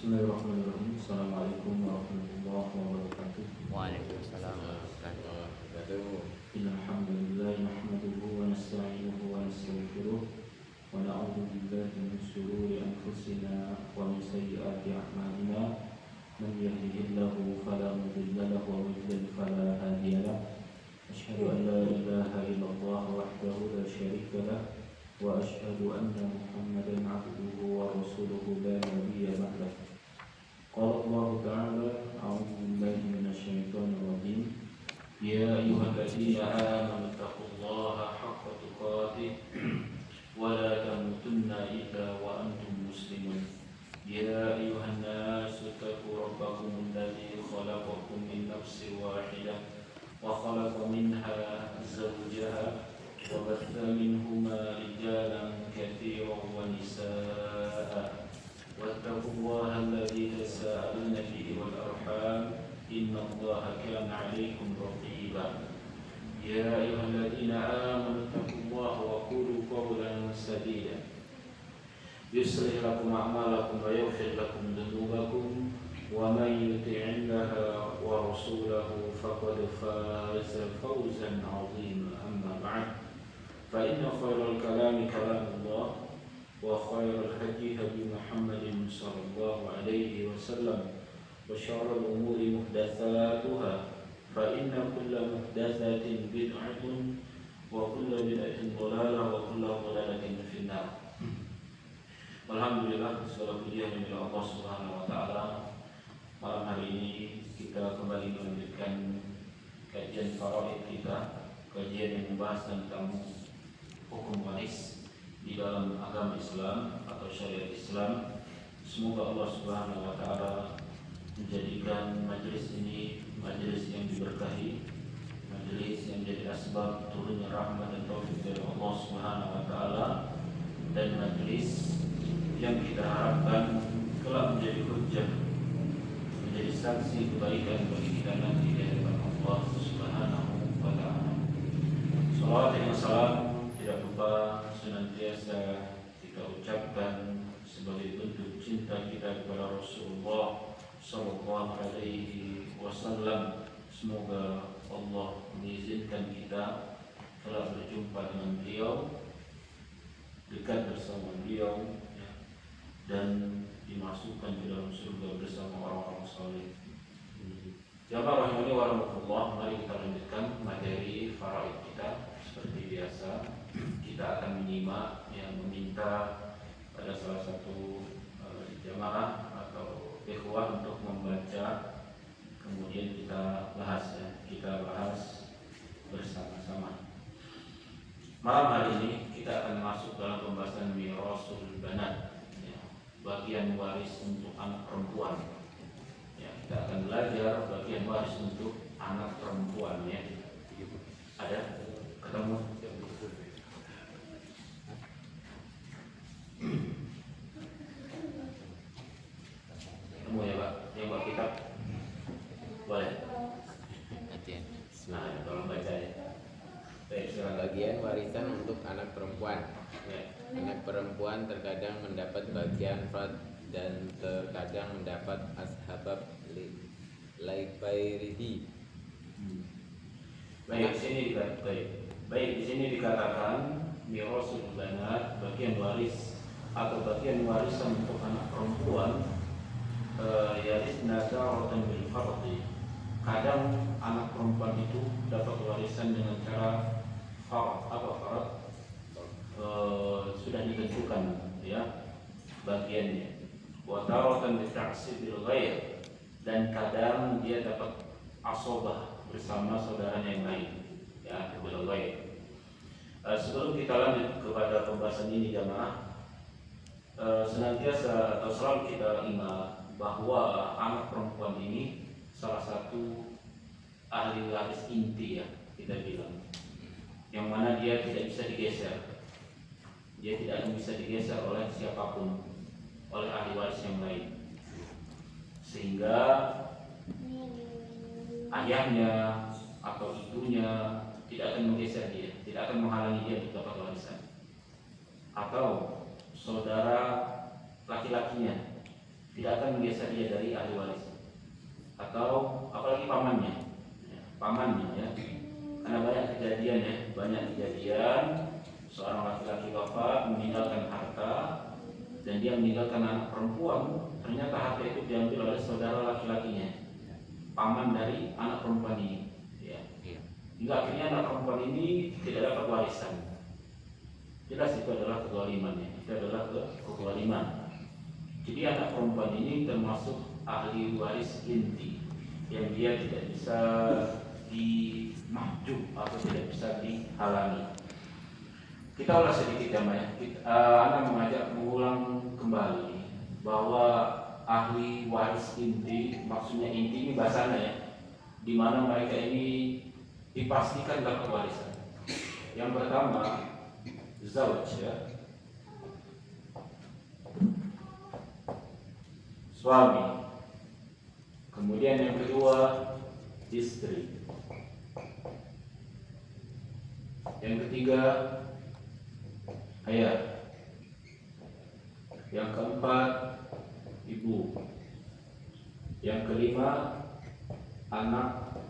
Bismillahirrahmanirrahim. Assalamualaikum warahmatullahi wabarakatuh. Waalaikumsalam warahmatullahi wabarakatuh. Alhamdulillah nahmaduhu wa nasta'inuhu wa nastaghfiruh wa na'udzu billahi min shururi anfusina wa min sayyiati a'malina. Man yahdihillahu fala mudilla lahu wa man yudlil fala hadiya lahu. Asyhadu an la ilaha illallah wahdahu la syarika lahu wa asyhadu anna Muhammadan 'abduhu wa rasuluhu la nabiyya ba'dahu. Qala Allah Ta'ala, a'udzu billahi minasy syaithanir rajim. Ya ayyuhalladzina amanu taqullaha haqqa tuqatih wa la tamutunna illa wa antum muslimun. Ya ayyuhan nasu taqu rabbakum alladzi khalaqakum min nafsin wahidah wa khalaqa minha zawjaha wa batha minhuma rijalan katsiran wa nisaa'a. واتقوا الله الذي تساءلون به والأرحام إن الله كان عليكم رقيبا. يا أيها الذين آمنوا اتقوا الله وقولوا قولا سديدا يصلح لكم أعمالكم ويغفر لكم ذنوبكم ومن يطع الله ورسوله فقد فاز فوزا عظيما. أما بعد فإن خير الكلام كلام الله وخير الهدي هدي محمد صلى الله عليه وسلم وشر الأمور محدثاتها فإن كل محدثة بدعة وكل بدعة ضلالة وكل ضلالة في النار. Alhamdulillah, segala puji hanya milik Allah Subhanahu wa taala. Malam hari ini kita kembali melanjutkan kajian faraid kita, kajian yang membahas tentang hukum waris di dalam agama Islam atau syariat Islam. Semoga Allah Subhanahu wa taala menjadikan majelis ini majelis yang diberkahi, majelis yang menjadi asbab turunnya rahmat dan taufik dari Allah Subhanahu wa taala, dan majelis yang kita harapkan kelak menjadi hujjah, menjadi saksi kebaikan bagi kita nanti di hadapan Allah Subhanahu wa taala. Salawat dan salam tidak lupa senantiasa kita ucapkan sebagai bentuk cinta kita kepada Rasulullah Sallallahu Alaihi Wasallam. Semoga Allah mengizinkan kita telah berjumpa dengan beliau, dekat bersama beliau, dan dimasukkan ke dalam surga bersama orang-orang saleh. Jamaah rahimani warahmatullah, mari kita lanjutkan materi faraid kita. Seperti biasa, kita akan menyimak yang meminta pada salah satu jamaah atau ikhwah untuk membaca, kemudian kita bahas kita bahas bersama-sama. Malam hari ini kita akan masuk dalam pembahasan mirasul banat, bagian waris untuk anak perempuan. Kita akan belajar bagian waris untuk anak perempuan. Ada ketemu? Ketemu ya Pak? Yang Pak kitab? Boleh? Nah, tolong baca ya. Baik, Bagian warisan untuk anak perempuan. Anak perempuan terkadang mendapat bagian fard dan terkadang mendapat ashabab laibairihi. Baik, di sini dikatakan mirasul banat, bagian waris atau bagian warisan untuk anak perempuan, yarisna daratan bil fardhi. Kadang anak perempuan itu dapat warisan dengan cara fard. Apa fard? Sudah ditentukan ya bagiannya. Wa daratan bi ta'sibil ghair, dan kadang dia dapat asobah bersama saudaranya yang lain, ya, bil ghair. Sebelum kita lanjut kepada pembahasan ini jamaah, senantiasa atau selalu kita ingat bahwa anak perempuan ini salah satu ahli waris inti, ya, kita bilang, yang mana dia tidak bisa digeser. Dia tidak akan bisa digeser oleh siapapun, oleh ahli waris yang lain, sehingga ayahnya atau ibunya tidak akan menggeser dia, tidak akan menghalangi dia untuk dapat warisan, atau saudara laki-lakinya tidak akan menggeser dia dari ahli waris, atau apalagi pamannya, ya. Karena banyak kejadian seorang laki-laki wafat meninggalkan harta dan dia meninggalkan anak perempuan, ternyata harta itu diambil oleh saudara laki-lakinya, paman dari anak perempuan ini, ya. Hingga akhirnya anak perempuan ini tidak dapat warisan. Jelas itu adalah kezaliman, ya. Itu adalah kezaliman. Jadi anak perempuan ini termasuk ahli waris inti yang dia tidak bisa dimahjub atau tidak bisa dihalangi. Kita ulas sedikit ya, Maya. Anda mengajak mengulang kembali bahwa ahli waris inti, maksudnya inti ini bahasanya ya, di mana mereka ini dipastikan dapat warisan. Yang pertama, zauj, ya, suami. Kemudian yang kedua, istri. Yang ketiga, ayah. Yang keempat, ibu. Yang kelima, anak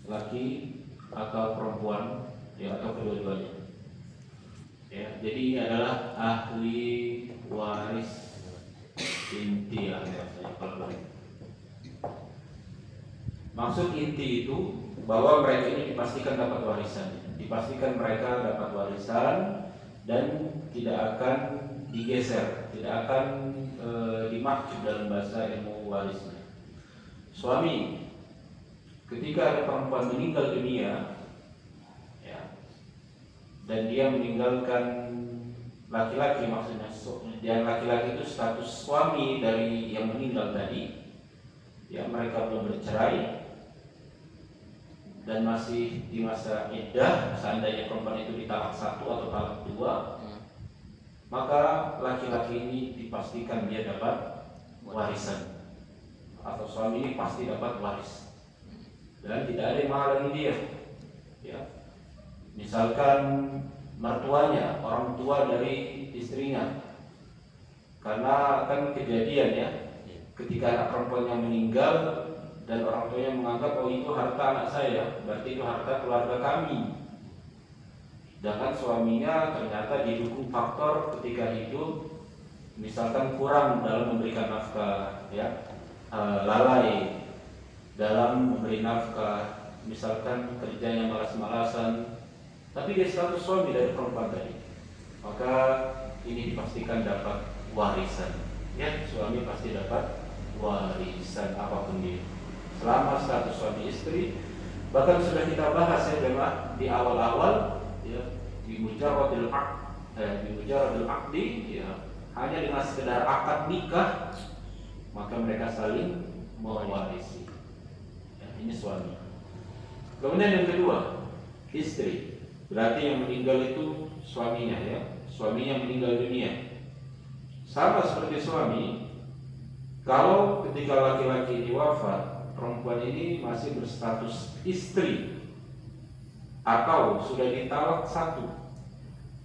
laki atau perempuan, ya, atau kedua-duanya. Ya, jadi ini adalah ahli waris inti, ya, kalau maksud inti itu bahwa mereka ini dipastikan dapat warisan, dan tidak akan digeser, tidak akan dimahjub dalam bahasa ilmu warisnya. Suami, ketika ada perempuan meninggal dunia, ya, dan dia meninggalkan laki-laki, maksudnya yang laki-laki itu status suami dari yang meninggal tadi, ya, mereka belum bercerai dan masih di masa iddah. Seandainya perempuan itu ditalak 1 atau talak 2, maka laki-laki ini dipastikan dia dapat warisan, atau suami ini pasti dapat waris, dan tidak ada yang menghalangi dia, ya. Misalkan mertuanya, orang tua dari istrinya, karena kan kejadian, ya, ketika anak perempuannya meninggal dan orang tuanya menganggap, oh itu harta anak saya, berarti itu harta keluarga kami. Sedangkan suaminya ternyata didukung faktor ketika hidup, misalkan kurang dalam memberikan nafkah, ya, lalai dalam memberi nafkah, misalkan kerjanya malas-malasan, tapi dia status suami dari perempuan tadi, maka ini dipastikan dapat warisan, ya. Suami pasti dapat warisan apapun dia, selama status suami istri. Bahkan sudah kita bahas, ya, jemaah, di awal-awal, ya, di mujarradul aqdi, ya, hanya dengan sekedar akad nikah maka mereka saling mewarisi, ya, ini suami. Kemudian yang kedua, istri, berarti yang meninggal itu suaminya, ya, suaminya meninggal dunia. Sama seperti suami, kalau ketika laki-laki ini wafat, perempuan ini masih berstatus istri, atau sudah ditalak 1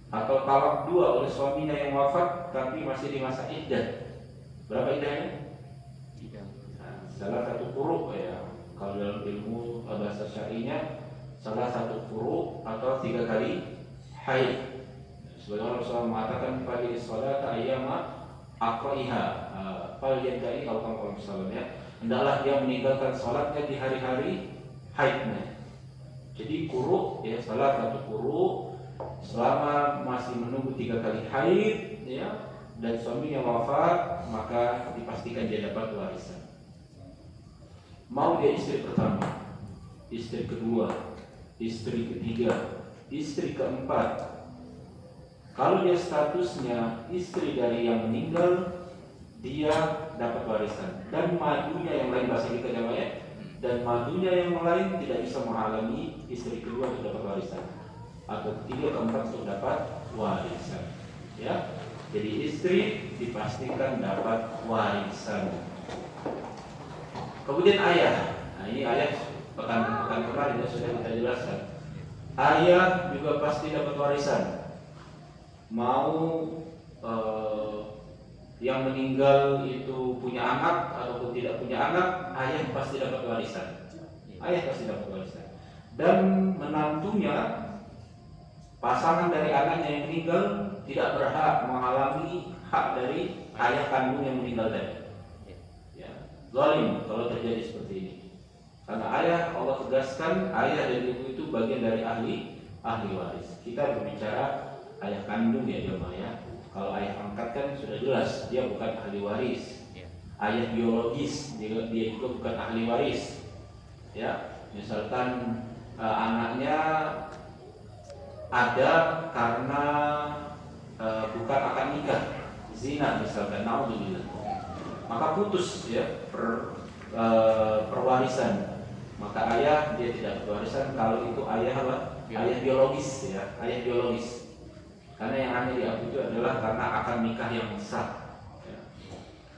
atau talak 2 oleh suaminya yang wafat, tapi masih di masa iddah. Berapa iddahnya? Nah, salah satu quru, ya, kalau dalam ilmu bahasa syar'inya, salah satu quru atau 3 kali haid. Sebagaimana Rasulullah mengatakan, fali sholat ayyama aqraiha, fal yadai, kalau misalnya, ya, hendaklah dia meninggalkan sholatnya di hari-hari haidnya. Jadi quru, ya, salah satu quru selama masih menunggu 3 kali haid, ya, dan suaminya wafat, maka dipastikan dia dapat warisan. Mau dia istri pertama, istri kedua, istri ketiga, istri keempat, kalau dia statusnya istri dari yang meninggal, dia dapat warisan. Dan madunya yang lain, bahasa kita namanya, dan madunya yang lain tidak bisa menghalangi istri kedua untuk dapat warisan, atau ketiga, keempat untuk dapat warisan, ya. Jadi istri dipastikan dapat warisan. Kemudian ayah, nah ini ayah pekan kemarin sudah kita jelaskan. Ayah juga pasti dapat warisan. Mau yang meninggal itu punya anak ataupun tidak punya anak, ayah pasti dapat warisan. Ayah pasti dapat warisan. Dan menantunya, pasangan dari anaknya yang meninggal tidak berhak menghalangi hak dari ayah kandung yang meninggal tadi. Ya, zalim kalau terjadi seperti ini. Karena ayah, Allah tegaskan ayah dan ibu itu bagian dari ahli waris. Kita berbicara ayah kandung ya jemaah ya. Kalau ayah angkat kan sudah jelas dia bukan ahli waris. Ayah biologis dia juga bukan ahli waris. Ya, misalkan anaknya ada karena bukan akad nikah, zina misalkan, naudzubillah, maka putus ya perwarisan. Maka ayah dia tidak berwarisan kalau itu ayah apa? Ayah biologis ya, ayah biologis. Karena yang hanya diakui itu adalah karena akad nikah yang sah. Ya.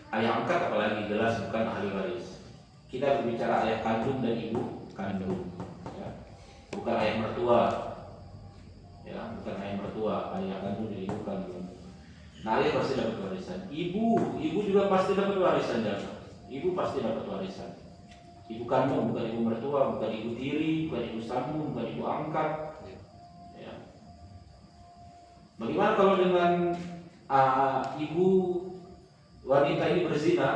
Ayah angkat apalagi jelas bukan ahli waris. Kita berbicara ayah kandung dan ibu kandung, ya. Bukan ayah mertua, ya, bukan ayah mertua, ayah kandung dan ibu kandung. Nah, ayah pasti dapat warisan. Ibu juga pasti dapat warisan, jangan. Ibu pasti dapat warisan. Ibu kandung, bukan ibu mertua, bukan ibu tiri, bukan ibu sambung, bukan ibu angkat. Bagaimana kalau dengan ibu wanita ini berzina,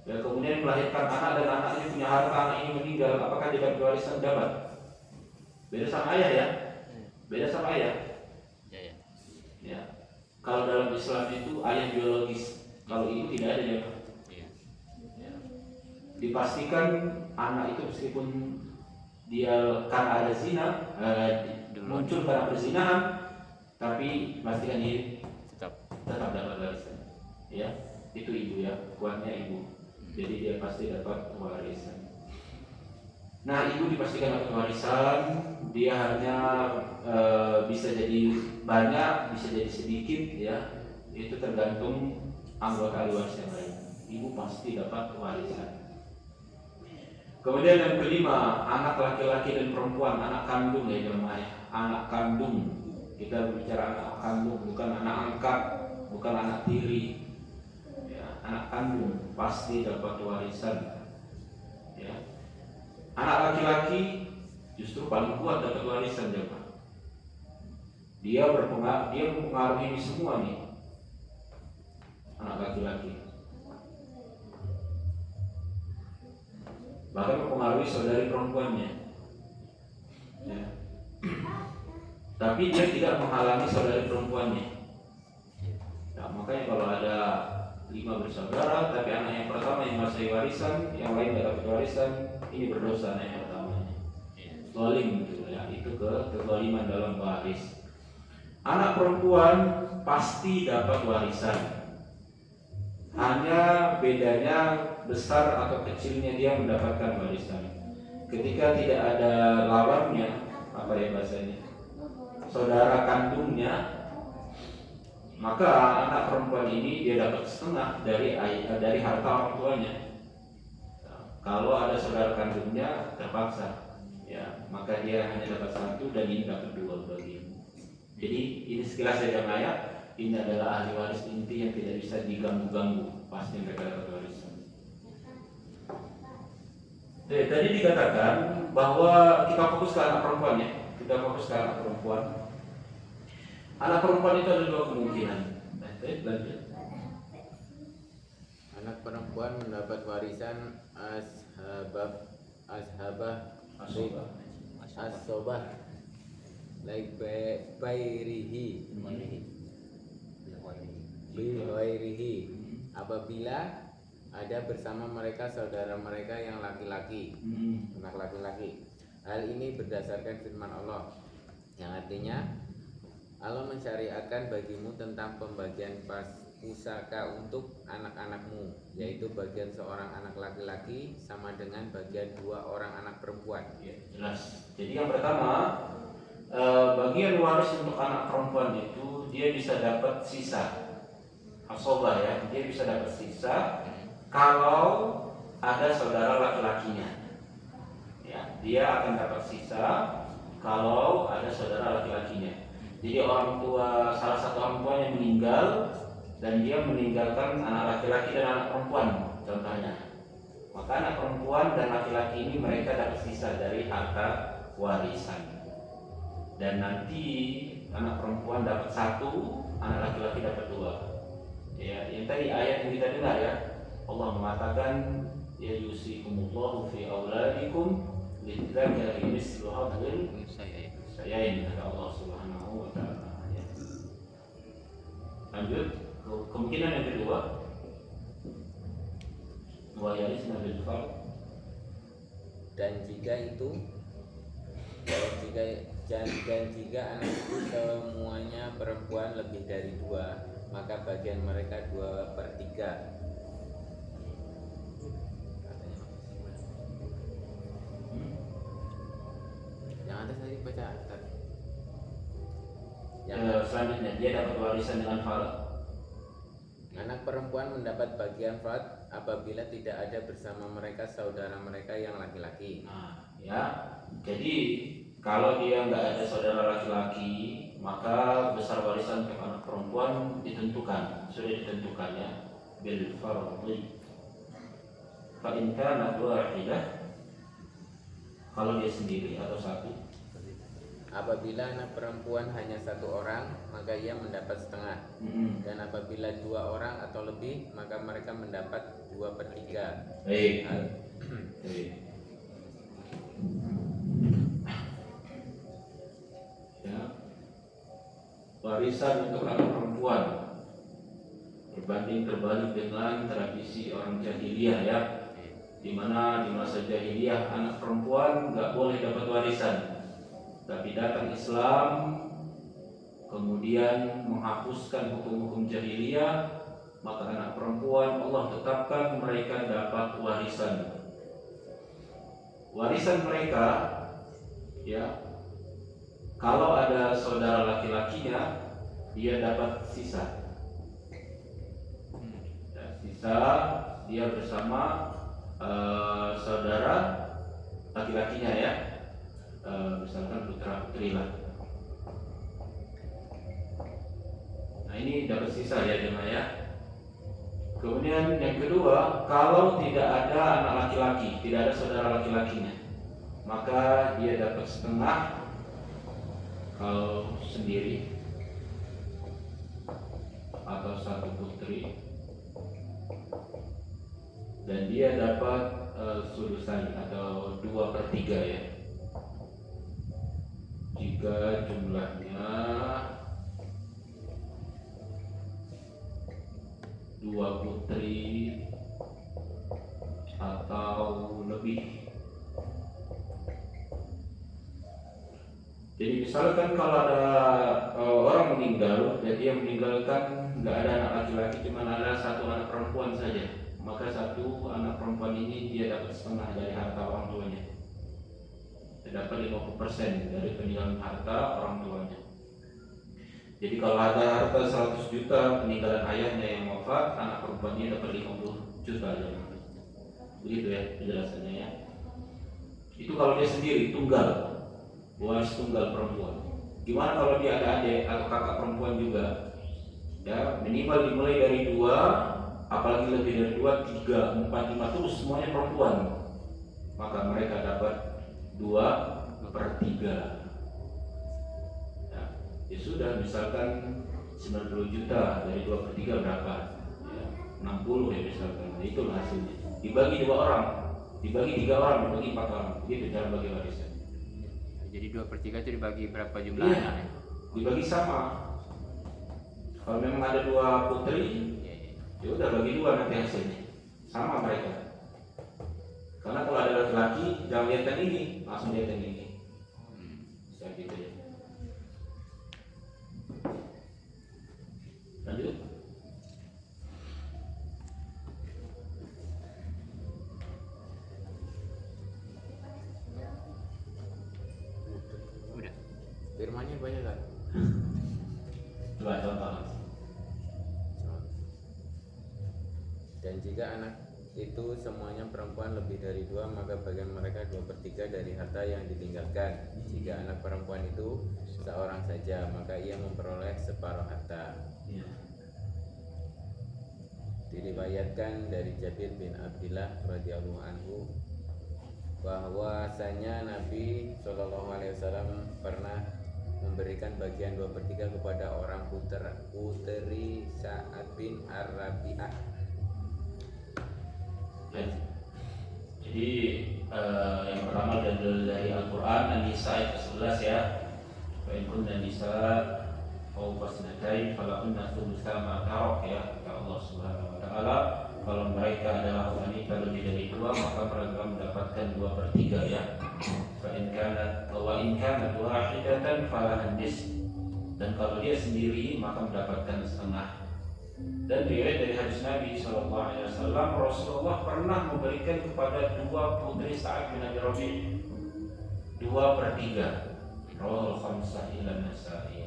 ya, kemudian melahirkan anak dan anaknya punya harta, anak ini meninggal, apakah dia dapat warisan? Dapat. Beda sama ayah ya, beda sama ayah. Ya. Kalau dalam Islam itu ayah biologis, kalau ibu tidak ada ya. Dipastikan anak itu meskipun dia karena ada zina, muncul karena perzinahan, tapi pastikan dia tetap dapat warisan. Ya, itu ibu ya, kuatnya ibu. Jadi dia pasti dapat warisan. Nah, ibu dipastikan dapat warisan, dia hanya bisa jadi banyak, bisa jadi sedikit ya. Itu tergantung anggota ahli waris yang lain. Ibu pasti dapat warisan. Kemudian yang kelima, anak laki-laki dan perempuan, anak kandung ya jemaah, anak kandung. Kita berbicara anak kandung, bukan anak angkat, bukan anak tiri. Ya, anak kandung pasti dapat warisan. Ya. Anak laki-laki justru paling kuat dapat warisan jemaah. Dia mempengaruhi ini semua nih. Anak laki-laki. Bahkan mempengaruhi saudari perempuannya. Ya. Tapi dia tidak menghalangi saudari perempuannya. Nah, makanya kalau ada 5 bersaudara, tapi anak yang pertama yang masih warisan, yang lain tidak dapat warisan, ini berdosa anak yang pertamanya. Zalim gitu ya, itu kezaliman dalam waris. Anak perempuan pasti dapat warisan. Hanya bedanya besar atau kecilnya dia mendapatkan warisan. Ketika tidak ada lawannya, apa ya bahasanya, saudara kandungnya, maka anak perempuan ini dia dapat setengah dari harta orang tuanya. Nah, kalau ada saudara kandungnya terpaksa, ya, maka dia hanya dapat 1 dan ini dapat 2 bagian. Jadi ini sekilas saja ayat. Ini adalah ahli waris inti yang tidak bisa diganggu-ganggu, pasti mereka dapat warisan. Tadi dikatakan bahwa kita fokus ke anak perempuan ya, kita fokus ke anak perempuan. Anak perempuan itu ada 2 kemungkinan. Lanjut. Anak perempuan mendapat warisan as-sobah like bairihi biwairihi apabila ada bersama mereka saudara mereka yang laki-laki, anak laki-laki. Hal ini berdasarkan firman Allah yang artinya Allah mensyariatkan bagimu tentang pembagian pusaka untuk anak-anakmu, yaitu bagian seorang anak laki-laki sama dengan bagian 2 orang anak perempuan. Ya, jelas. Jadi yang pertama, bagian waris untuk anak perempuan itu dia bisa dapat sisa. Asobah ya, dia bisa dapat sisa kalau ada saudara laki-lakinya. Ya, dia akan dapat sisa kalau ada saudara laki-lakinya. Jadi salah satu orang tua yang meninggal, dan dia meninggalkan anak laki-laki dan anak perempuan contohnya, maka anak perempuan dan laki-laki ini mereka dapat sisa dari harta warisan. Dan nanti anak perempuan dapat 1, anak laki-laki dapat 2. Ya, yang tadi ayat yang kita dengar ya, Allah mengatakan ya yusikumullahu fi auladikum lidzakari mislu hadhil unsayayn, kata Allah Subhanahu wa taala. Ya. Lanjut, kemungkinan yang kedua, wa yarisna bil fard, dan jika anak itu semuanya perempuan lebih dari 2, maka bagian mereka 2/3. Yang atas tadi baca atas. Selanjutnya dia dapat warisan dengan fard. Anak perempuan mendapat bagian fard apabila tidak ada bersama mereka saudara mereka yang laki-laki. Nah, ya, jadi kalau dia nggak ada saudara laki-laki, maka besar warisan untuk anak perempuan sudah ditentukan ya, bil fardhi. Fa in kana wahidah, kalau dia sendiri atau satu. Apabila anak perempuan hanya 1 orang, maka ia mendapat setengah. Dan apabila 2 orang atau lebih, maka mereka mendapat 2/3. Baik. Ya. Warisan untuk anak perempuan berbanding terbalik dengan tradisi orang jahiliyah ya, di mana di masa jahiliyah anak perempuan nggak boleh dapat warisan. Tapi datang Islam kemudian menghapuskan hukum-hukum jahiliyah, maka anak perempuan Allah tetapkan mereka dapat warisan. Warisan mereka ya, kalau ada saudara laki-lakinya dia dapat sisa. Ya, sisa dia bersama saudara laki-lakinya ya. Misalkan putra putri lah. Nah ini dapat sisa ya jemaah ya. Kemudian yang kedua, kalau tidak ada anak laki-laki, tidak ada saudara laki-lakinya, maka dia dapat setengah kalau sendiri atau 1 putri, dan dia dapat sulusan atau 2/3 ya. Jika jumlahnya 2 putri atau lebih. Jadi misalkan kalau ada orang meninggal dan dia meninggalkan nggak ada anak laki-laki, cuma ada 1 anak perempuan saja, maka 1 anak perempuan ini dia dapat setengah dari harta orang tuanya. Dapat 50% dari peninggalan harta orang tuanya. Jadi kalau ada harta 100 juta peninggalan ayahnya yang wafat, anak perempuannya dapat 50 juta aja. Begitu ya penjelasannya ya. Itu kalau dia sendiri tunggal, waris tunggal perempuan. Gimana kalau dia ada adik atau kakak perempuan juga? Ya minimal dimulai dari 2, apalagi lebih dari 2, 3, 4, 5 terus semuanya perempuan. Maka mereka dapat 2/3. Ya sudah, misalkan 90 juta dari 2/3 berapa? Ya, 60 ya misalkan. Nah, itulah hasilnya. Dibagi 2 orang, dibagi 3 orang, dibagi 4 orang. Begitu cara bagi warisan. Jadi 2/3 itu dibagi berapa jumlah Iya, anak? dibagi sama. Kalau memang ada 2 putri, ya udah bagi 2 nanti hasilnya. Sama mereka. Karena kalau ada laki-laki, jangan lihat yang ini, langsung lihat yang ini. Bisa gitu ya. Lanjut. Udah. Firmannya banyak kan? Coba contoh. Dan jika anak itu semuanya perempuan lebih dari 2, maka bagian mereka 2/3 dari harta yang ditinggalkan. Jika anak perempuan itu seorang saja, maka ia memperoleh separuh harta. Ya. Diriwayatkan dari Jabir bin Abdullah radhiyallahu anhu bahwasanya Nabi Shallallahu alaihi wasallam pernah memberikan bagian 2/3 kepada orang putri Sa'ad bin Ar-Rabi'ah. Ya. Jadi yang pertama dari Al-Quran An-Nisa ayat 11 ya. Fa in kunna nisa fawqa sanatayn falakunna thulutsa ma tarak ya. Kata Allah Subhanahu wa taala, kalau mereka adalah wanita lebih dari 2 maka mereka mendapatkan 2/3 ya. Fa in kanat wahidatan falahan nisf. Dan kalau dia sendiri maka mendapatkan setengah. Dan riwayat dari hadis Nabi SAW, Rasulullah pernah memberikan kepada 2 putri Sa'ad bin Abi Rabi' 2/3. Rawahul khamsah illa Nasa'i.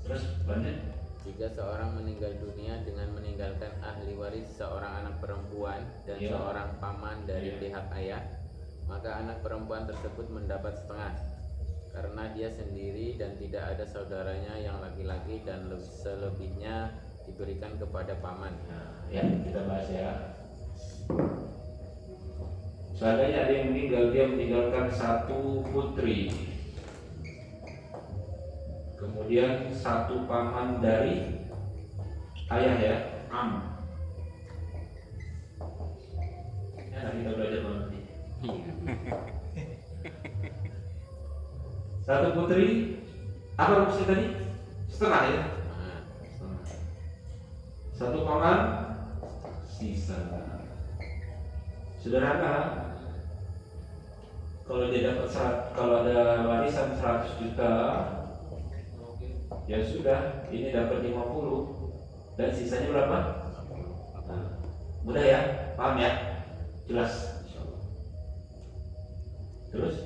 Terus lanjut. Jika seorang meninggal dunia dengan meninggalkan ahli waris seorang anak perempuan dan seorang paman dari pihak ayah, maka anak perempuan tersebut mendapat setengah karena dia sendiri dan tidak ada saudaranya yang laki-laki, dan selebihnya diberikan kepada paman. Ya, kita bahas ya. Seandainya ada yang meninggal, dia meninggalkan 1 putri, kemudian 1 paman dari ayah ya, Ya, kita belajar nanti. 1 putri, apa maksudnya tadi? Setengah ya? Setengah. 1 paman, sisa. Sederhana. Kalau dia dapat kalau ada warisan 100 juta, ya sudah, ini dapat 50 dan sisanya berapa? Nah, mudah ya, paham ya, jelas. Terus,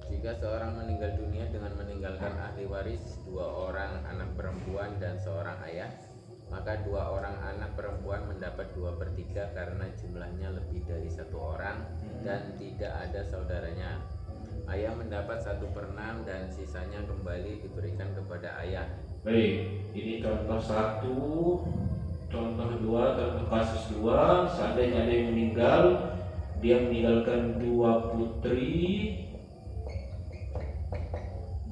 jika seorang meninggal dunia dengan meninggalkan ahli waris 2 orang anak perempuan dan seorang ayah, maka 2 orang anak perempuan mendapat 2/3 karena jumlahnya lebih dari 1 orang dan tidak ada saudaranya. Ayah mendapat 1/6 dan sisanya kembali diberikan kepada ayah. baik, ini contoh 1, contoh 2, contoh kasus 2. Seandainya ada yang meninggal, dia meninggalkan 2 putri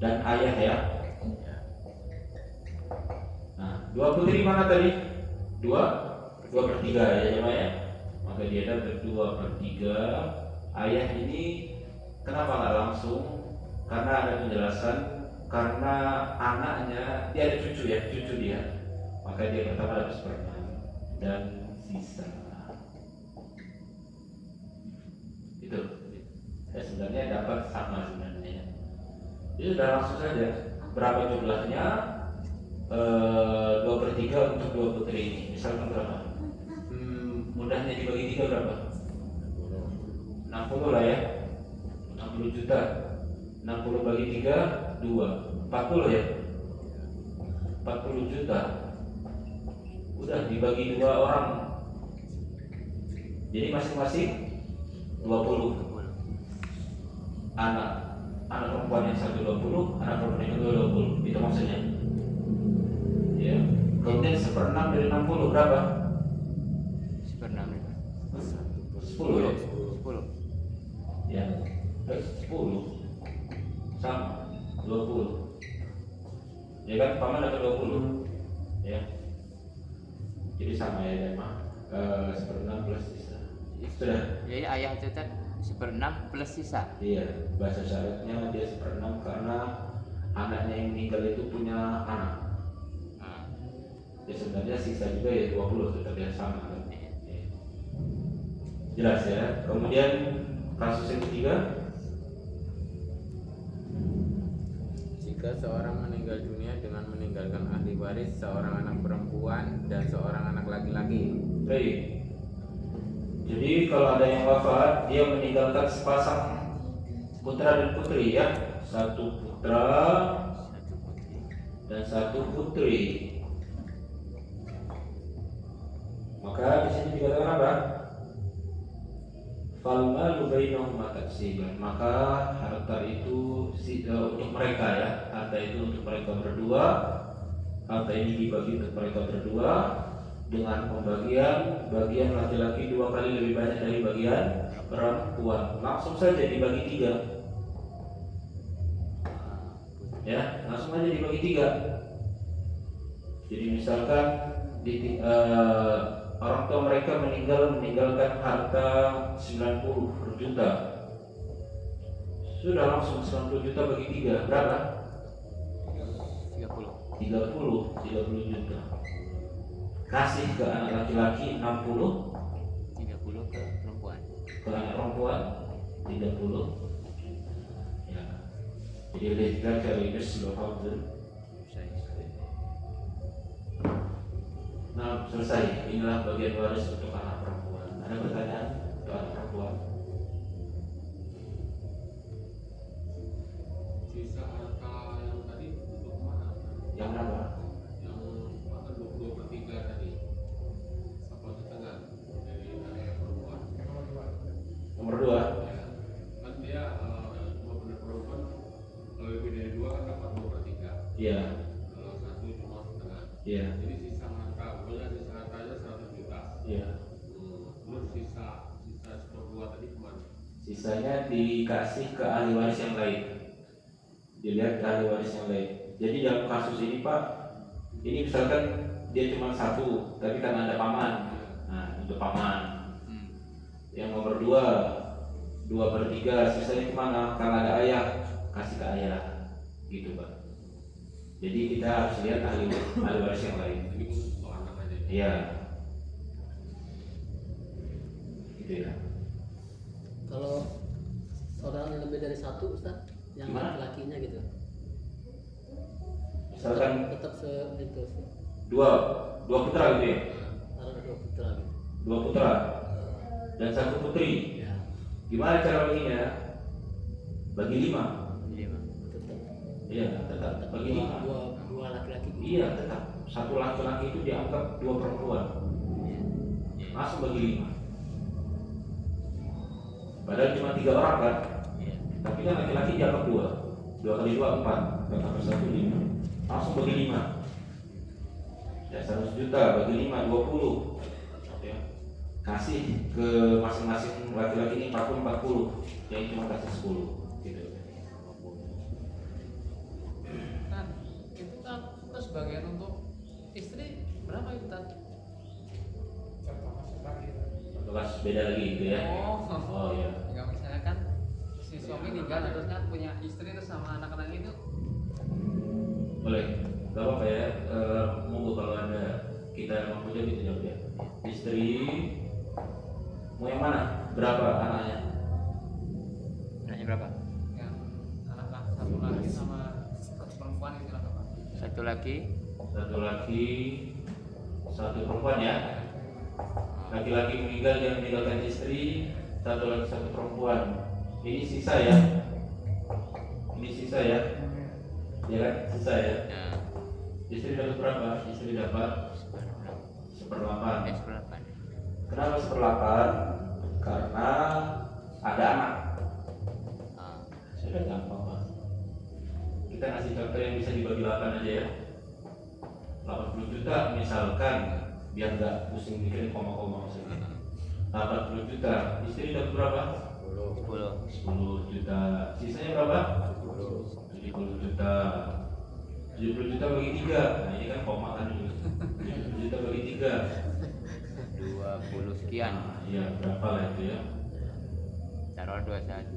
dan ayah ya. Nah, 2 putri mana tadi? 2/3 ya jemaah ya. Maka dia dapat 2/3. Ayah ini kenapa nggak langsung? Karena ada penjelasan, karena anaknya dia ada cucu ya, cucu dia. Maka dia pertama dapat 1/6 dan sisa. Itu. Ya sebenarnya dapat sama sebenarnya. Jadi sudah langsung saja. Berapa jumlahnya? 2/3 untuk 2 putri ini. Misalkan berapa? Mudahnya dibagi 3 berapa? 60 lah ya. 60 juta. 60 bagi 3, 2. 40 ya. 40 juta. Udah dibagi 2 orang. Jadi masing-masing 20 anak perempuan yang 1 20, anak perempuan yang kedua 20. Itu maksudnya. Ya. Kemudian 1/6 dari 60 berapa? 1/6 10 ya? 10. Ya. 10 sama 20. Ya kan, paman dapat 20. Ya. Jadi sama ya, Mah. 1/6 plus sisa. Sudah. Jadi ayah itu kan 1/6 plus sisa. Iya, bahasa syaratnya dia 1/6 karena anaknya yang meninggal itu punya anak. Ya sebenarnya sisa juga ya 20, tetap ya sama kan. Ya. Jelas ya. Kemudian kasus yang ketiga, jika seorang meninggal dunia dengan meninggalkan ahli waris seorang anak perempuan dan seorang anak laki-laki. baik. Jadi kalau ada yang wafat, dia meninggalkan sepasang putra dan putri ya, 1 putra dan 1 putri. Maka di sini dikatakan apa? Falmalu bainahuma taqsiman. Maka harta itu untuk mereka ya, harta itu untuk mereka berdua Harta ini dibagi untuk mereka berdua dengan pembagian bagian laki-laki 2 kali lebih banyak dari bagian perempuan. Langsung saja dibagi 3. Ya, langsung aja dibagi 3. Jadi misalkan orang tua mereka meninggalkan harta 90 juta. Sudah langsung 90 juta bagi 3 berapa? 30 juta. Kasih ke anak laki-laki 60, 30 ke perempuan. ke anak perempuan 30. Ya. Jadi lihat kali ini Nah, selesai. Inilah bagian waris untuk anak perempuan. Ada pertanyaan untuk anak perempuan? Sisa harta yang tadi untuk mana? Yang berapa? Yang 22/3 tadi. 1/2 dari anak perempuan. Nomor 2. Ya. Kan dia cuma benar perempuan kalau lebih dari 2 kan dapat 2/3. Iya. Kalau 1 cuma setengah. Iya. Jadi sisa harta, pokoknya sisa hartanya 100 juta. Iya. Terus sisa 1/2 tadi kemana? Sisanya dikasih ke ahli waris yang lain. Dilihat ke ahli waris yang lain. Jadi dalam kasus ini Pak, ini misalkan dia cuma 1, tapi karena ada paman. Nah, untuk paman. Yang nomor 2/3, sisanya kemana? Karena ada ayah, kasih ke ayah, gitu Pak. Jadi kita harus lihat ahli waris yang lain. Jadi khusus untuk anak aja. Iya. Gitu ya. Kalau saudara lebih dari 1 Ustaz, yang Gimana? laki-lakinya gitu. Misalkan tetap itu dua putra gitu ya. ada 2 putra gitu. 2 putra dan 1 putri. Ya, Gimana cara baginya? Bagi 5. tetap. Iya, tetap bagi 5. Dua laki-laki. Iya, tetap. 1 laki-laki itu dianggap 2 perempuan. Langsung bagi 5. Padahal cuma 3 orang kan. Tapi kan laki-laki dianggap 2. 2 kali 2 4. Tambah 1 5. Langsung bagi 5. Ya 100 juta bagi 5 20. Ya. Kasih ke masing-masing laki-laki ini 40. Yang cuma kasih 10 gitu. Kan itu kan terus bagian untuk istri berapa itu kan? Kelas beda lagi gitu ya. Oh iya. Enggak, misalnya kan si suami meninggal terus kan punya istri terus sama anak-anak itu. Boleh. Gak apa-apa ya. Monggo kalau ada kita mampu jawab itu jawab ya. Istri mau yang mana? Berapa anaknya? Anaknya berapa? Yang anak satu laki sama satu perempuan itu berapa? Satu laki. 1 laki, 1 perempuan ya. Laki-laki meninggal dia meninggalkan istri, 1 laki 1 perempuan. Ini sisa ya. Ini sisa ya. Ya kan? Sisa ya. Nah, Istri dapat berapa? Istri dapat 1/8. 1/8. Kenapa 1/8? Karena ada anak. Ah, Sudah gampang Pak. Kita ngasih contoh yang bisa dibagi 8 aja ya. 80 juta misalkan, biar nggak pusing mikirin koma-koma maksudnya. 80 juta, istri dapat berapa? 10. 10 juta. Sisanya berapa? 70 juta. 70 juta bagi 3. Nah ini kan koma kan dulu. 70 juta bagi 3. 20 sekian. Nah, iya berapa lah itu ya? Taruh 21.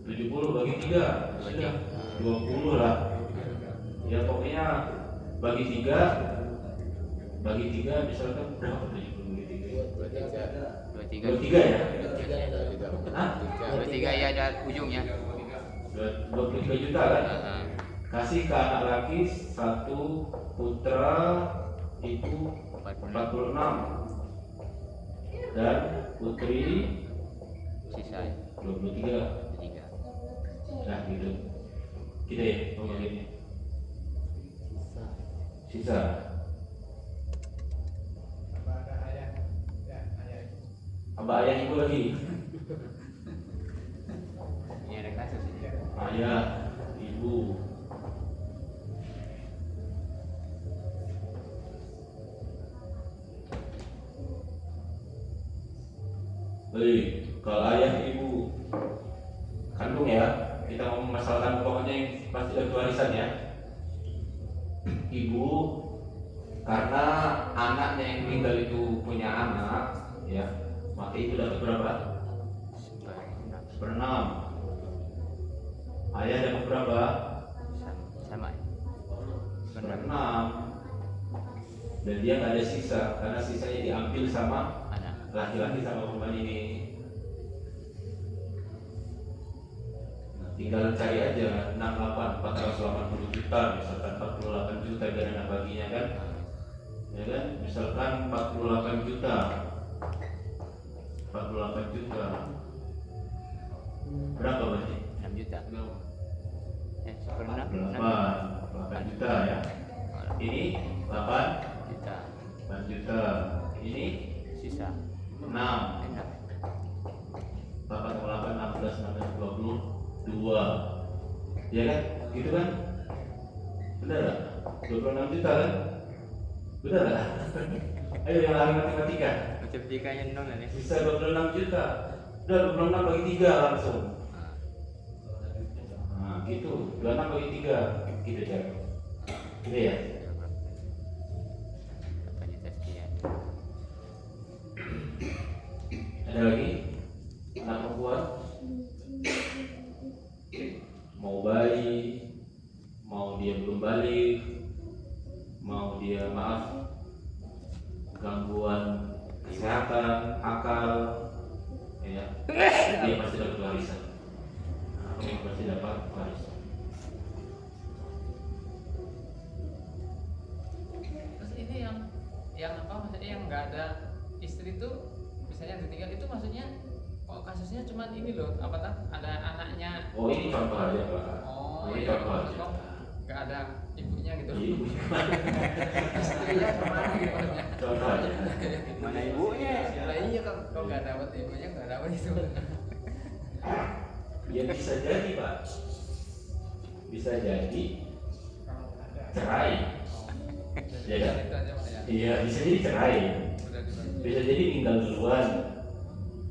70 bagi 3. Sudah 20 lah. Ya pokoknya bagi 3. Bagi 3 misalkan berapa 70 bagi 3? 23. 23 ya? 3 Hah? 23 ya ada ujungnya. 23 juta kan? Ah, Kasih ke anak laki 1 putra itu 46 dan putri sisa 23. 3. Nah gitu. Kita ya pembagiannya. Sisa. Abah ayah ibu lagi. Ini ada kasus ini. Ayah, ibu. Jadi kalau ayah ibu kandung ya, kita mau memasalkan pokoknya yang pasti dapat warisan ya. Ibu karena anaknya yang meninggal itu punya anak ya, maka itu dapat berapa? Seperenam. Ayah dapat berapa? Sama ya. Seperenam. Dan dia nggak ada sisa karena sisanya diambil sama Anak. laki-laki sama perempuan ini. Nah, tinggal cari aja 68 480 juta, misalkan 48 juta dari anak baginya kan, ya kan, misalkan 48 juta, 48 juta, berapa berarti? 6 juta. Seperenam 8 juta ya. Ini 8 juta. 8 juta. Ini Sisa 6. 6. 8, 8, 16, 16, 22. Ya kan? Gitu kan? Benar gak? 26 juta kan? Benar gak? Ayo yang ahli matematika. Matematikanya nol ini. Bisa 26 juta. Udah 26 bagi 3 langsung. Nah gitu, 26 bagi 3. Gitu cara. Gitu ya? 8 juta sekian. Ada lagi? Anak perempuan? Mau bayi, mau dia belum balik, mau dia gangguan kesehatan, akal, ya, dia pasti dapat warisan. Dia pasti dapat warisan. Terus ini yang apa maksudnya yang nggak ada istri itu misalnya ditinggal itu maksudnya kok kasusnya cuma ini loh apa tak ada anaknya. Oh ini contoh aja Pak. Oh Ini iya, contoh aja. kok nggak ada ibunya gitu. Ibu Istrinya kemana gitu maksudnya. contoh aja. Mana ibunya? Lah iya kok nggak dapat ibunya nggak dapat itu. Ya bisa jadi Pak. Bisa jadi cerai. Ya kan? Itu aja Pak ya. Iya bisa jadi cerai. Udah dibantu. Bisa jadi tinggal duluan,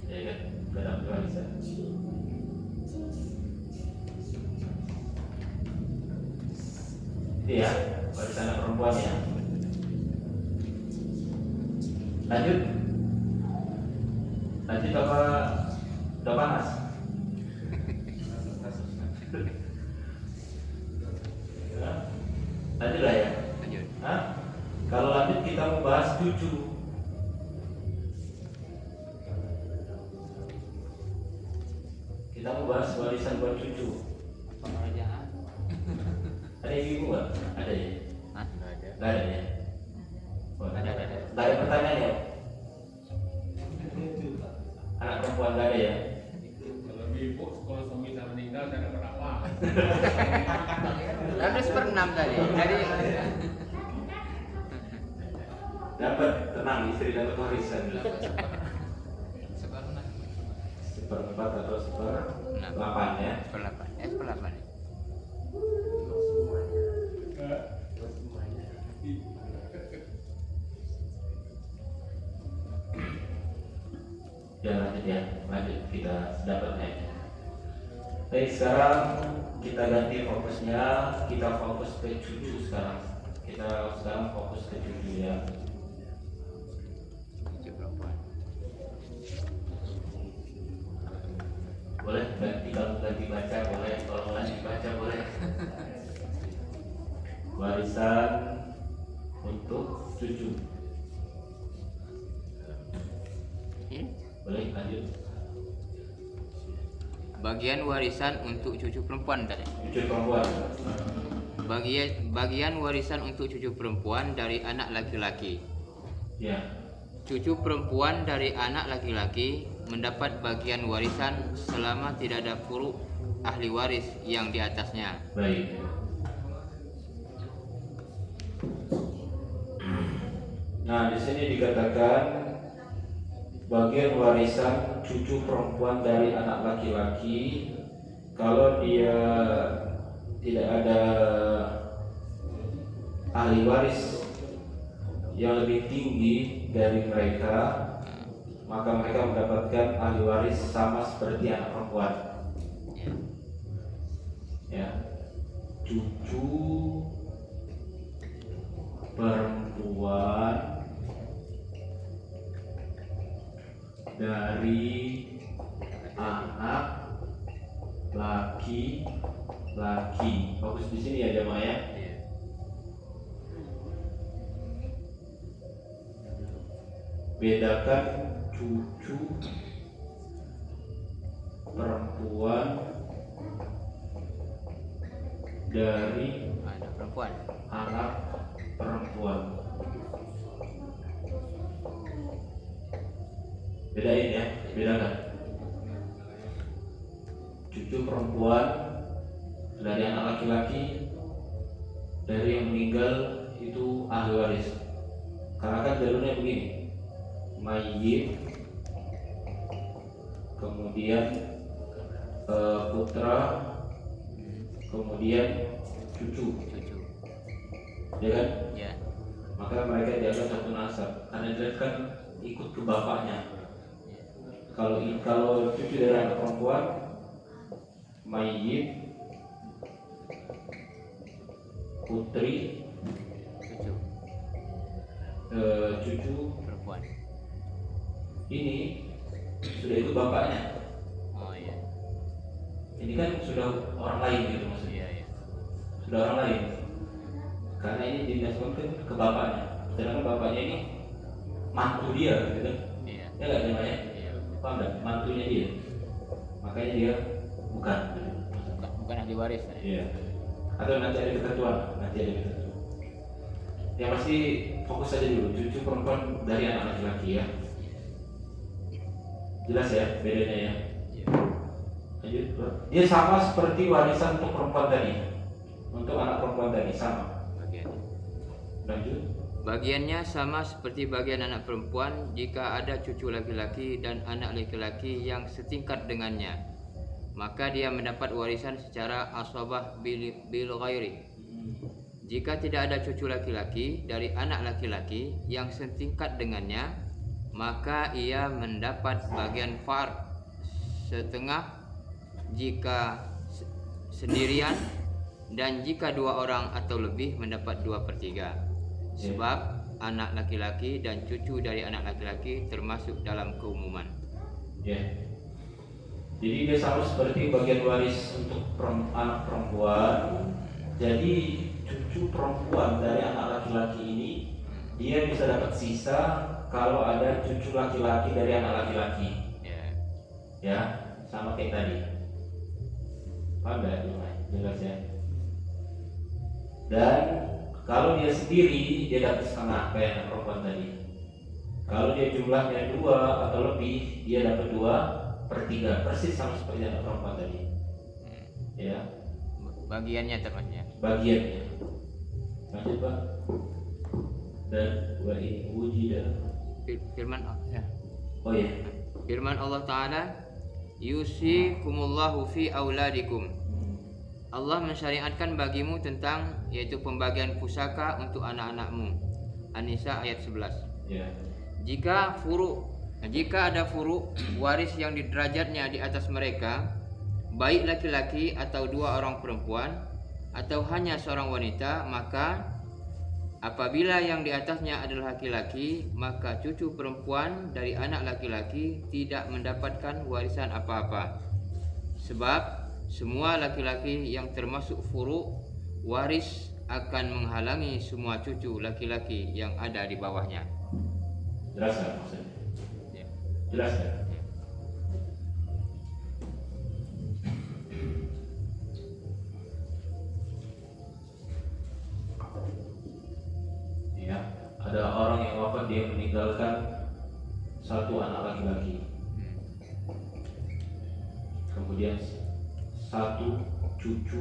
ya kan, gak dapat warisan. Itu ya, warisan anak perempuan ya. Lanjut, lanjut apa? Udah panas? Ya. Lanjut lah ya. Lanjut. Hah? Kalau lanjut kita mau bahas cucu. Kita mau bahas warisan buat cucu. Pengerjaan. Ada yang ibu nggak? Ada ya? Hah? Nggak ada ya? Oh, Ada. Nggak ada pertanyaan ya? Anak perempuan nggak ada ya? Kalau ibu kalau suami saya meninggal saya dapat apa? Kan seperenam tadi. Jadi Dapat, tenang, istri dapat warisan. Sebenarnya Seperempat atau seperdelapan ya? seperlapan. Seperlapan. Ya lanjut ya, lanjut kita dapatnya. Baik, sekarang kita ganti fokusnya, kita fokus ke cucu sekarang. Kita sekarang fokus ke cucu ya. Cucu perempuan. Boleh ganti, kalau ganti baca boleh, kalau ganti baca boleh. Warisan untuk cucu. Boleh lanjut. Bagian warisan untuk cucu perempuan tadi. Cucu perempuan. Bagian warisan untuk cucu perempuan dari anak laki-laki. Ya. Cucu perempuan dari anak laki-laki mendapat bagian warisan selama tidak ada furu ahli waris yang di atasnya. Baik. Nah, di sini dikatakan bagian warisan cucu perempuan dari anak laki-laki kalau dia tidak ada ahli waris yang lebih tinggi dari mereka, maka mereka mendapatkan ahli waris sama seperti anak perempuan. Ya, cucu perempuan dari anak laki-laki. Fokus di sini ya jemaah ya. Bedakan cucu perempuan dari Anak perempuan. anak perempuan. Bedain ya, bedakan. Cucu perempuan dari anak laki-laki dari yang meninggal itu ahli waris. Karena kan jalurnya begini, mayyit, kemudian putra, kemudian cucu, ya kan? Ya. Maka mereka dianggap satu nasab karena dia kan ikut ke bapaknya. Kalau cucu dari anak perempuan, mayyit, putri, cucu Perempuan. ini sudah ikut bapaknya. Oh iya. Ini kan sudah orang lain gitu maksudnya. Iya, iya. Sudah orang lain. Karena ini dinasabkan ke bapaknya. Sedangkan bapaknya ini mantu dia gitu. Iya. Ya nggak namanya? Iya. Paham nggak? Mantunya dia. Makanya dia bukan. Bukan ahli waris. Iya. Atau nanti ada ketentuan. Yang pasti fokus saja dulu. Cucu perempuan dari anak laki-laki ya. Jelas ya bedanya ya. Iya. Lanjut, Bro. Dia sama seperti warisan untuk perempuan tadi. Untuk anak perempuan tadi sama. Bagiannya. Lanjut. Bagiannya sama seperti bagian anak perempuan jika ada cucu laki-laki dan anak laki-laki yang setingkat dengannya, maka dia mendapat warisan secara asabah bil ghairi. Jika tidak ada cucu laki-laki dari anak laki-laki yang setingkat dengannya, maka ia mendapat bagian fard setengah jika sendirian, dan jika dua orang atau lebih mendapat 2/3. Sebab anak laki-laki dan cucu dari anak laki-laki termasuk dalam keumuman. Ya. Jadi dia sama seperti bagian waris untuk anak perempuan. Jadi cucu perempuan dari anak laki-laki ini dia bisa dapat sisa kalau ada cucu laki-laki dari anak laki-laki. Ya, sama kayak tadi. Paham nggak? Jelas ya. Dan kalau dia sendiri dia dapat setengah kayak anak perempuan tadi. Kalau dia jumlahnya 2 atau lebih dia dapat 2/3, persis sama seperti anak perempuan tadi. Ya. Bagiannya termasuknya. Bagiannya. Lanjut Pak. Dan wa in wujida. Firman ya. Oh ya. Firman Allah Ta'ala, yusikumullahu fi auladikum. Allah mensyariatkan bagimu tentang yaitu pembagian pusaka untuk anak-anakmu. An-Nisa ayat 11. Ya. Jika ada furu waris yang derajatnya di atas mereka, baik laki-laki atau 2 orang perempuan atau hanya seorang wanita, maka apabila yang di atasnya adalah laki-laki, maka cucu perempuan dari anak laki-laki tidak mendapatkan warisan apa-apa. Sebab semua laki-laki yang termasuk furu waris akan menghalangi semua cucu laki-laki yang ada di bawahnya. Jelas nggak maksudnya? Ya. Jelas nggak? Ya, ada orang yang wafat dia meninggalkan 1 anak laki-laki. Kemudian 1 cucu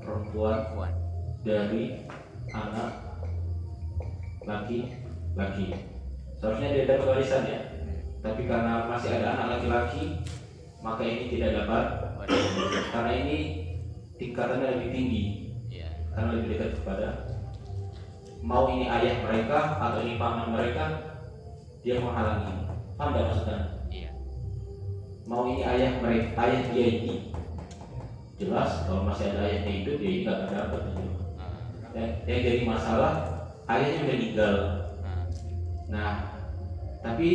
perempuan dari anak laki-laki. Seharusnya dia dapat warisan ya, tapi karena masih ada anak laki-laki, maka ini tidak dapat karena ini tingkatannya lebih tinggi, karena lebih dekat kepada mau ini ayah mereka atau ini paman mereka, dia menghalangi. Paham nggak maksudnya? Iya. Mau ini ayah mereka, ayah dia ini jelas kalau masih ada ayahnya hidup ya nggak dapat gitu. Yang jadi masalah ayahnya udah meninggal. Nah, tapi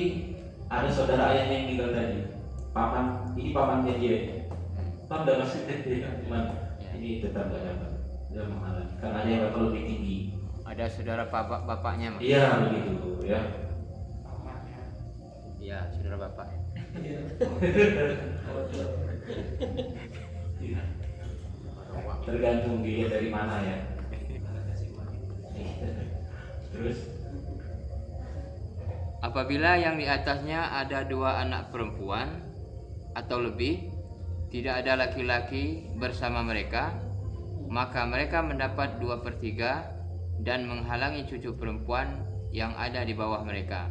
ada saudara ayahnya yang meninggal tadi. Paman, ini pamannya dia. Paham nggak maksudnya? Cuman ini tetap nggak dapat. Dia menghalangi. Karena ada yang level lebih tinggi. Ada saudara bapaknya Mas? Iya begitu ya. Iya, saudara bapak. Iya. Tergantung dia dari mana ya. Terus Apabila yang di atasnya ada 2 anak perempuan atau lebih, tidak ada laki-laki bersama mereka, maka mereka mendapat 2/3 dan menghalangi cucu perempuan yang ada di bawah mereka,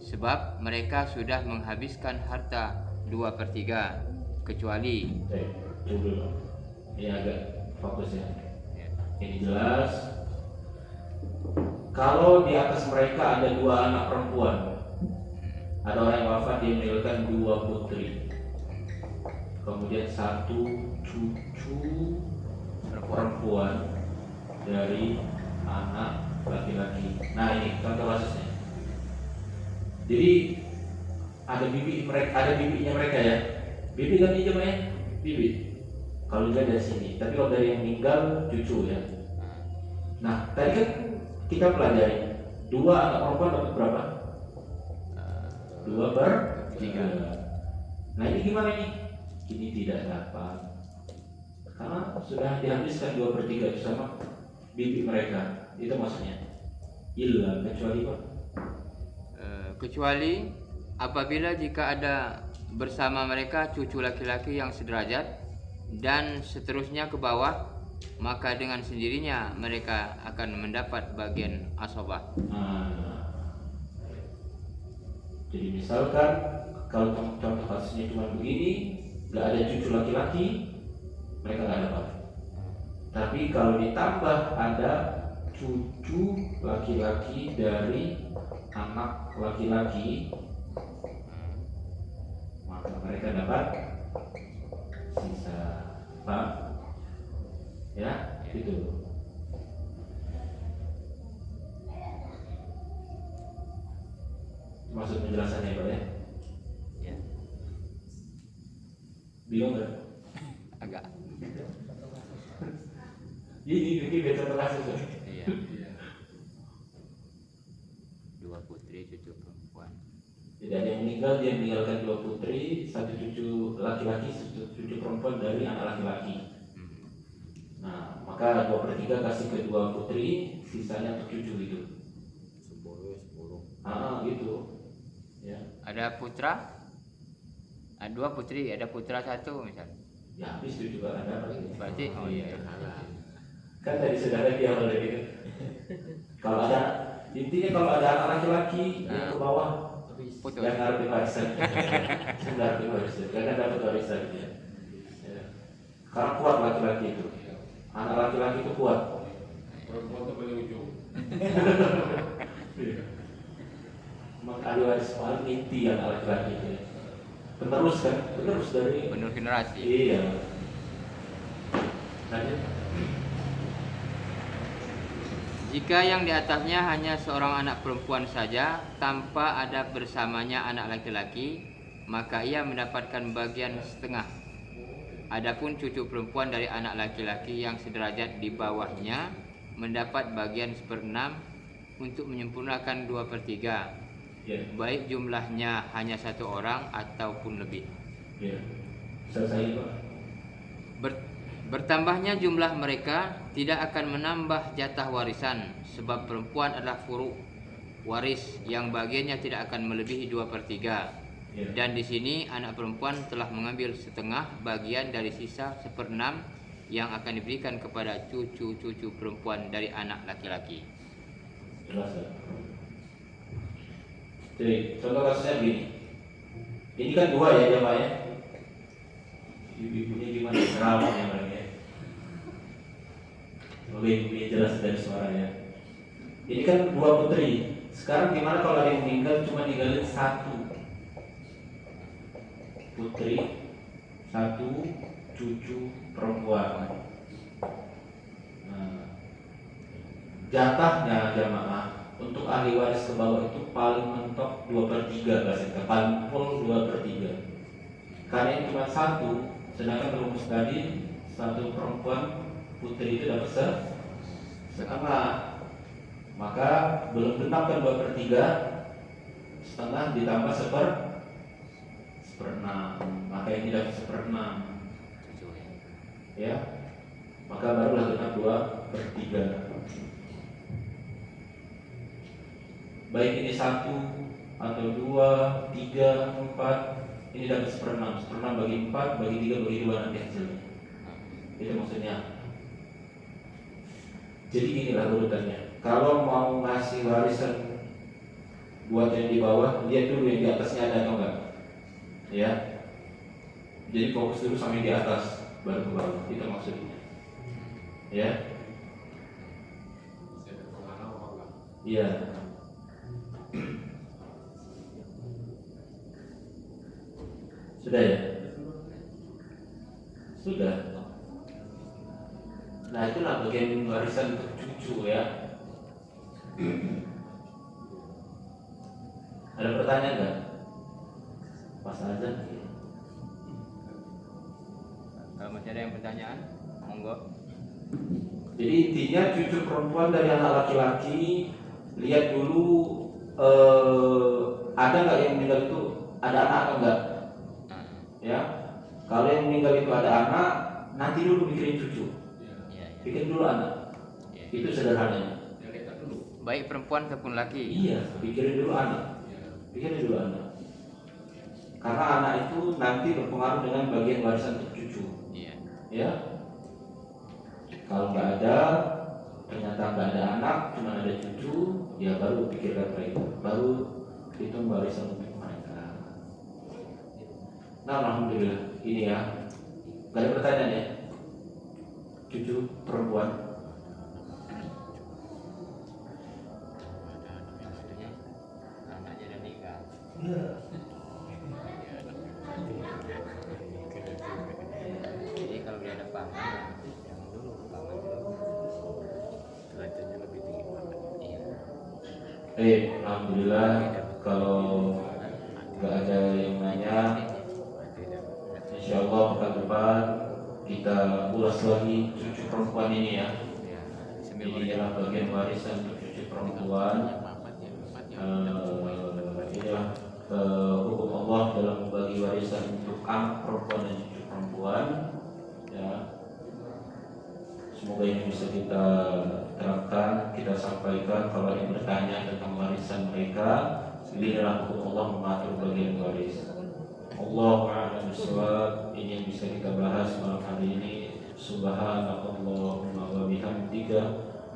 sebab mereka sudah menghabiskan harta 2/3, kecuali dulu ini agak fokus ya. Ini jelas. Kalau di atas mereka ada 2 anak perempuan, ada orang yang wafat dia meninggalkan 2 putri, kemudian 1 cucu perempuan dari anak laki-laki. Nah ini contoh kasusnya. Jadi ada bibinya mereka ya. Bibi kan ini namanya bibi. Kalau dia dari sini, tapi kalau dari yang meninggal cucu ya. Nah tadi kan kita pelajari 2 anak perempuan dapat berapa? 2/3. Nah ini gimana nih? Ini tidak dapat karena sudah dihabiskan 2/3 itu sama bibi mereka. Itu maksudnya hilang kecuali apa? kecuali apabila jika ada bersama mereka cucu laki-laki yang sederajat dan seterusnya ke bawah, maka dengan sendirinya mereka akan mendapat bagian asobah. Jadi misalkan kalau contoh kasusnya cuma begini, nggak ada cucu laki-laki, mereka nggak dapat. Tapi kalau ditambah ada cucu laki-laki dari anak laki-laki, maka mereka dapat sisa. Paham? Ya, gitu. Maksud penjelasannya Pak ya? Ya. Bingung nggak? Agak. Ini beda kasus ya? Iya. 2 putri, cucu perempuan. Jadi ada yang meninggal, dia meninggalkan 2 putri, 1 cucu laki-laki, 1 cucu perempuan dari anak laki-laki. Nah, maka 2/3 kasih ke 2 putri, sisanya untuk cucu gitu. 10. Gitu. Ya. Ada putra? Ada 2 putri, ada putra 1 misal. Ya habis itu juga ada Berarti oh iya. Kan dari saudara dia awal dari itu. Kalau ada intinya kalau ada anak laki-laki yang ke bawah Putus. yang harus diwariskan. Sudah diwariskan. Karena dapat warisan dia. Ya. Karena kuat laki-laki itu. Anak laki-laki itu kuat. Perempuan itu paling ujung. Memang ahli waris paling inti anak laki-laki itu. Penerus kan, penerus dari Penuh generasi. Iya. Lanjut. Jika yang di atasnya hanya seorang anak perempuan saja tanpa ada bersamanya anak laki-laki, maka ia mendapatkan bagian setengah. Adapun cucu perempuan dari anak laki-laki yang sederajat di bawahnya mendapat bagian 1/6 untuk menyempurnakan 2/3, baik jumlahnya hanya 1 orang ataupun lebih. Ya. Selesai Pak. Bertambahnya jumlah mereka tidak akan menambah jatah warisan, sebab perempuan adalah furu waris yang bagiannya tidak akan melebihi 2/3. Dan di sini anak perempuan telah mengambil setengah bagian dari sisa 1/6 yang akan diberikan kepada cucu-cucu perempuan dari anak laki-laki. Jelas ya. Jadi contoh kasusnya begini. Ini kan 2 ya jamaah ya. Ibu-ibunya gimana? Ramah ya Bang ya. Oke, ini jelas dari suaranya. Ini kan 2 putri. Sekarang gimana kalau ada yang meninggal cuma ninggalin 1 putri, 1 cucu perempuan. Nah, jatahnya jamaah untuk ahli waris ke bawah itu paling mentok 2/3 bahasa paling full 2/3. Karena ini cuma 1, sedangkan rumus tadi 1 perempuan putri itu dapat setengah. Maka belum genap kan 2/3, setengah ditambah 1/6, maka ini dapat 1/6 ya, maka barulah genap 2/3. Baik ini 1 atau 2, 3, 4, ini dapat 1/6. 1/6 bagi 4, bagi 3, bagi 2 nanti hasilnya. Itu maksudnya. Jadi inilah urutannya. Kalau mau ngasih warisan buat yang di bawah, lihat dulu yang di atasnya ada atau enggak. Ya. Jadi fokus dulu sama yang di atas, baru ke bawah. Itu maksudnya. Ya. Iya. Sudah ya? Sudah. Nah itulah bagian warisan untuk cucu ya. Ada pertanyaan nggak? Pas aja. Kalau masih ada yang pertanyaan, monggo. Jadi intinya cucu perempuan dari anak laki-laki, lihat dulu ada nggak yang meninggal itu ada anak atau enggak? Ya, kalau yang meninggal itu ada anak, nanti dulu mikirin cucu. Bikin dulu anak. Itu sederhananya. Baik perempuan ataupun laki. Iya, pikirin dulu anak. Pikirin dulu anak. Karena anak itu nanti berpengaruh dengan bagian warisan untuk cucu. Iya. Ya. Kalau nggak ada, ternyata nggak ada anak, cuma ada cucu, ya baru pikirkan mereka, baru hitung warisan untuk mereka. Nah, alhamdulillah ini ya. Gak ada pertanyaan ya? Cucu perempuan. Anaknya udah nikah. Jadi kalau dia ada paman, yang dulu paman dulu. Derajatnya lebih tinggi paman. Iya. Alhamdulillah kalau nggak ada yang nanya, insya Allah pekan depan kita ulas lagi cucu perempuan ini ya. Ini adalah bagian warisan untuk cucu perempuan. Inilah hukum Allah dalam membagi warisan untuk anak perempuan dan cucu perempuan. Ya. Semoga ini bisa kita terapkan, kita sampaikan. Kalau yang bertanya tentang warisan mereka, inilah hukum Allah mengatur bagian waris. Allahu a'lam bishawab. Ini yang bisa kita bahas malam hari ini. Subhanallahumma wa bihamdika,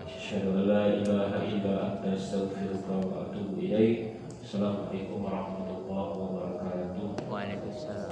asyhadu an la ilaha illa anta, astaghfiruka wa atubu ilaik. Assalamualaikum warahmatullahi wabarakatuh. Waalaikumsalam.